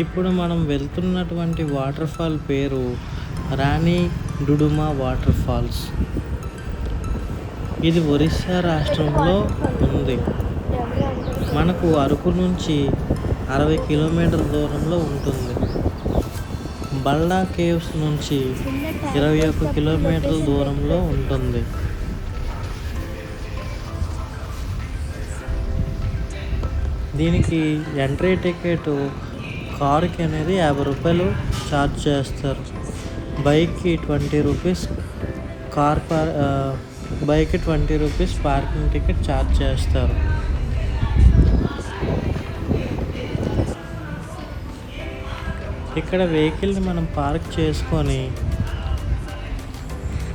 ఇప్పుడు మనం వెళ్తున్నటువంటి వాటర్ ఫాల్ పేరు రాణి డుడుమా వాటర్ ఫాల్స్. ఇది ఒరిస్సా రాష్ట్రంలో ఉంది. మనకు అరకు నుంచి 60 కిలోమీటర్ల దూరంలో ఉంటుంది. బల్డా కేవ్స్ నుంచి 21 కిలోమీటర్ల దూరంలో ఉంటుంది. దీనికి ఎంట్రీ టికెట్ కారుకి అనేది 50 రూపాయలు ఛార్జ్ చేస్తారు. బైక్కి 20 రూపీస్, బైక్కి 20 రూపీస్ పార్కింగ్ టికెట్ ఛార్జ్ చేస్తారు. ఇక్కడ వెహికల్ని మనం పార్క్ చేసుకొని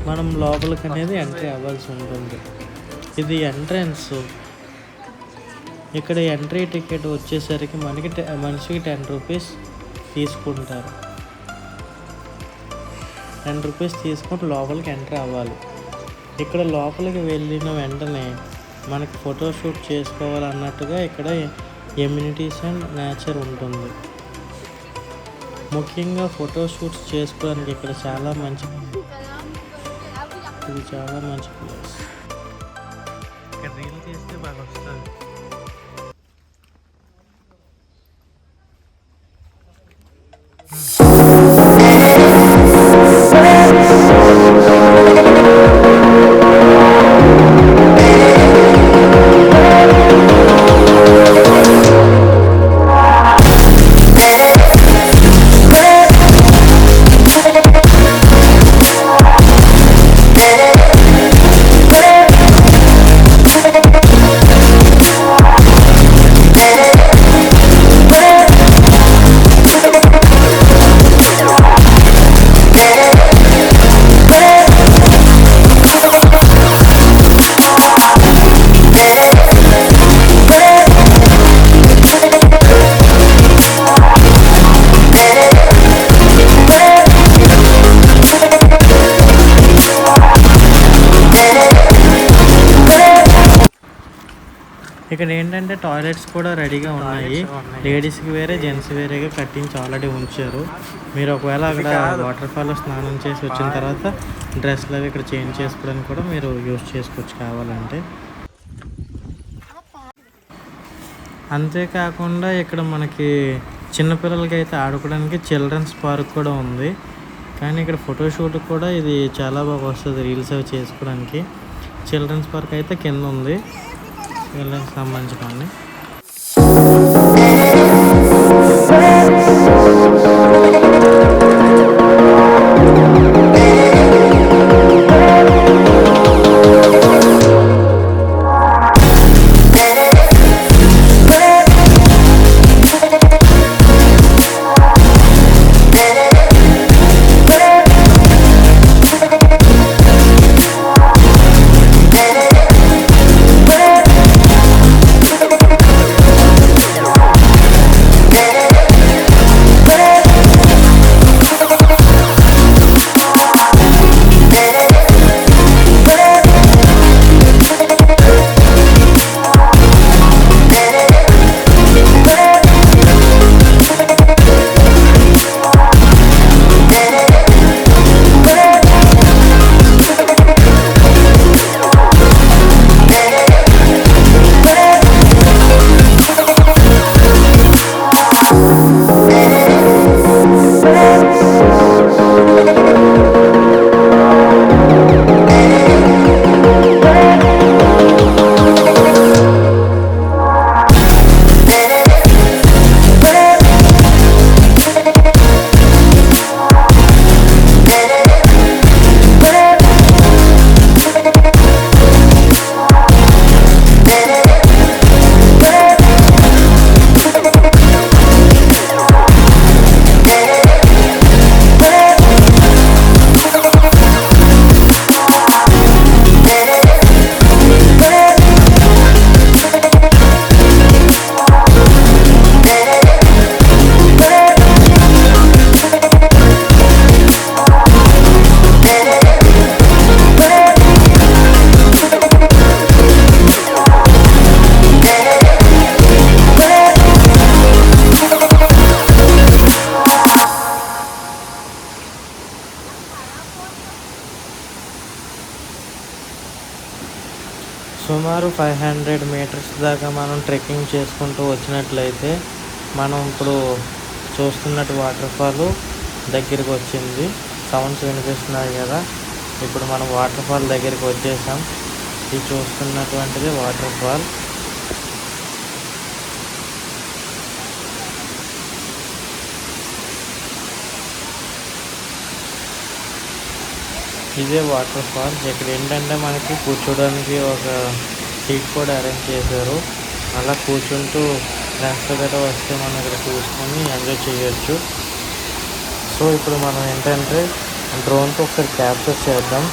మనం లోపలికి అనేది ఎంట్రీ అవ్వాల్సి ఉంటుంది. ఇది ఎంట్రన్స్. ఇక్కడ ఎంట్రీ టికెట్ వచ్చేసరికి మనిషికి 10 రూపీస్ తీసుకుంటారు. 10 రూపీస్ తీసుకొని లోపలికి ఎంట్రీ అవ్వాలి. ఇక్కడ లోపలికి వెళ్ళిన వెంటనే మనకి ఫోటోషూట్ చేసుకోవాలన్నట్టుగా ఇక్కడ ఎమ్యూనిటీస్ అండ్ నేచర్ ఉంటుంది. ముఖ్యంగా ఫోటోషూట్స్ చేసుకోవడానికి ఇక్కడ ఇది చాలా మంచి ప్లేస్. ఇక్కడ రీల్ తీస్తే బాగా వస్తుంది. ఇక్కడ ఏంటంటే టాయిలెట్స్ కూడా రెడీగా ఉన్నాయి. లేడీస్కి వేరే, జెంట్స్ వేరేగా కట్టించి ఆల్రెడీ ఉంచారు. మీరు ఒకవేళ అక్కడ వాటర్ ఫాల్లో స్నానం చేసి వచ్చిన తర్వాత డ్రెస్లు అవి ఇక్కడ చేంజ్ చేసుకోవడానికి కూడా మీరు యూజ్ చేసుకోవచ్చు కావాలంటే. అంతేకాకుండా ఇక్కడ మనకి చిన్నపిల్లలకి అయితే ఆడుకోవడానికి చిల్డ్రన్స్ పార్క్ కూడా ఉంది. కానీ ఇక్కడ ఫోటోషూట్ కూడా ఇది చాలా బాగా వస్తుంది రీల్స్ అవి చేసుకోవడానికి. చిల్డ్రన్స్ పార్క్ అయితే కింద ఉంది, పిల్లలకి సంబంధించిన. సుమారు 500 మీటర్స్ దాకా మనం ట్రెక్కింగ్ చేసుకుంటూ వచ్చినట్లయితే మనం ఇప్పుడు చూస్తున్నట్టు వాటర్ ఫాల్ దగ్గరికి వచ్చింది. సౌండ్స్ వినిపిస్తున్నాయి కదా. ఇప్పుడు మనం వాటర్ ఫాల్ దగ్గరికి వచ్చేసాం. ఇది చూస్తున్నటువంటిది వాటర్ ఫాల్. ఇదే వాటర్ ఫాల్. ఇక్కడ ఏంటంటే మనకి కూర్చోడానికి ఒక సీట్ కూడా అరేంజ్ చేశారు. అలా కూర్చుంటూ ఫ్రెండ్స్ గట్రా వస్తే మనం ఇక్కడ చూసుకొని ఎంజాయ్ చేయొచ్చు. సో ఇప్పుడు మనం ఏంటంటే డ్రోన్తో ఒకసారి క్యాప్చర్ చేద్దాం.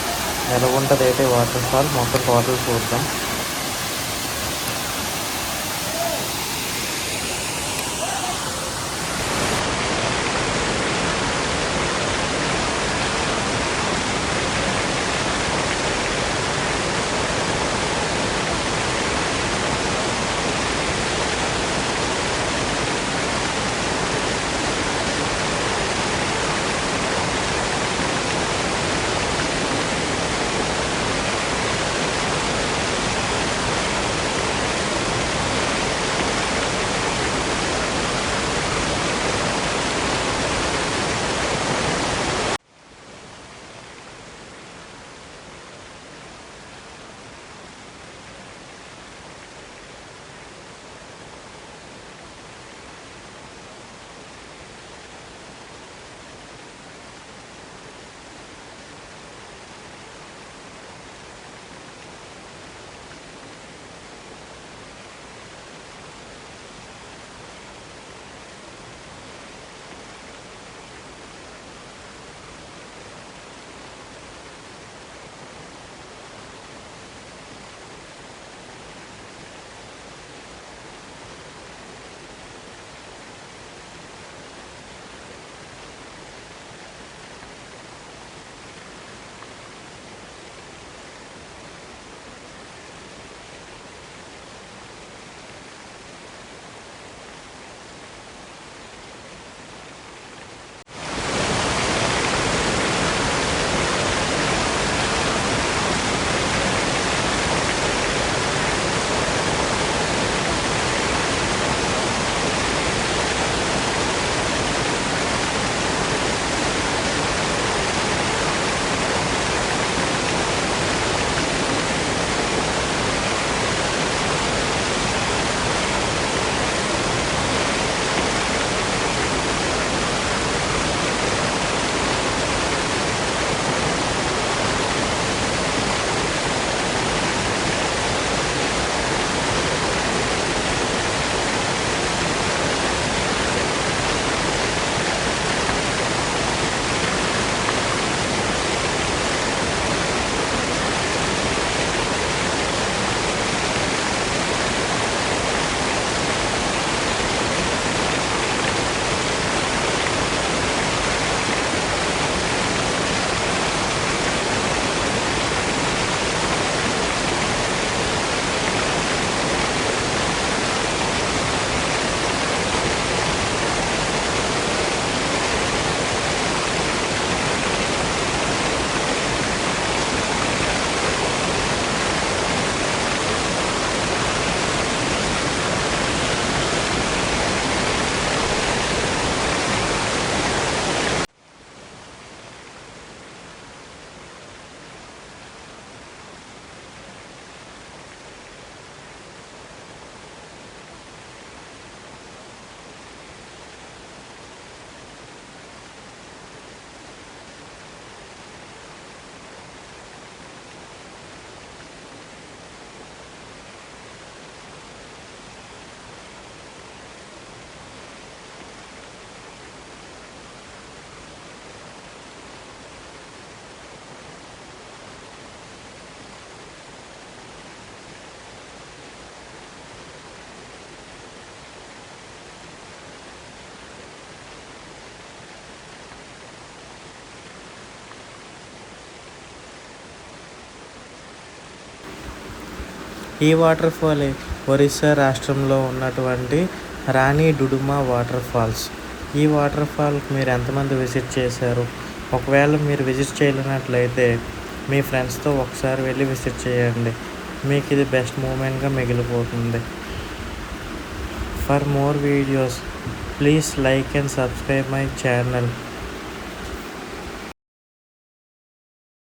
ఎలా ఉంటుంది అయితే వాటర్ ఫాల్ మొత్తం టోటల్ చూద్దాం. ఈ వాటర్ ఫాల్ ఒరిస్సా రాష్ట్రంలో ఉన్నటువంటి రాణి డుడుమా వాటర్ ఫాల్స్. ఈ వాటర్ ఫాల్కి మీరు ఎంతమంది విజిట్ చేశారు? ఒకవేళ మీరు విజిట్ చేయలేనట్లయితే మీ ఫ్రెండ్స్తో ఒకసారి వెళ్ళి విజిట్ చేయండి. మీకు ఇది బెస్ట్ మూమెంట్గా మిగిలిపోతుంది. For more videos please like and subscribe my channel.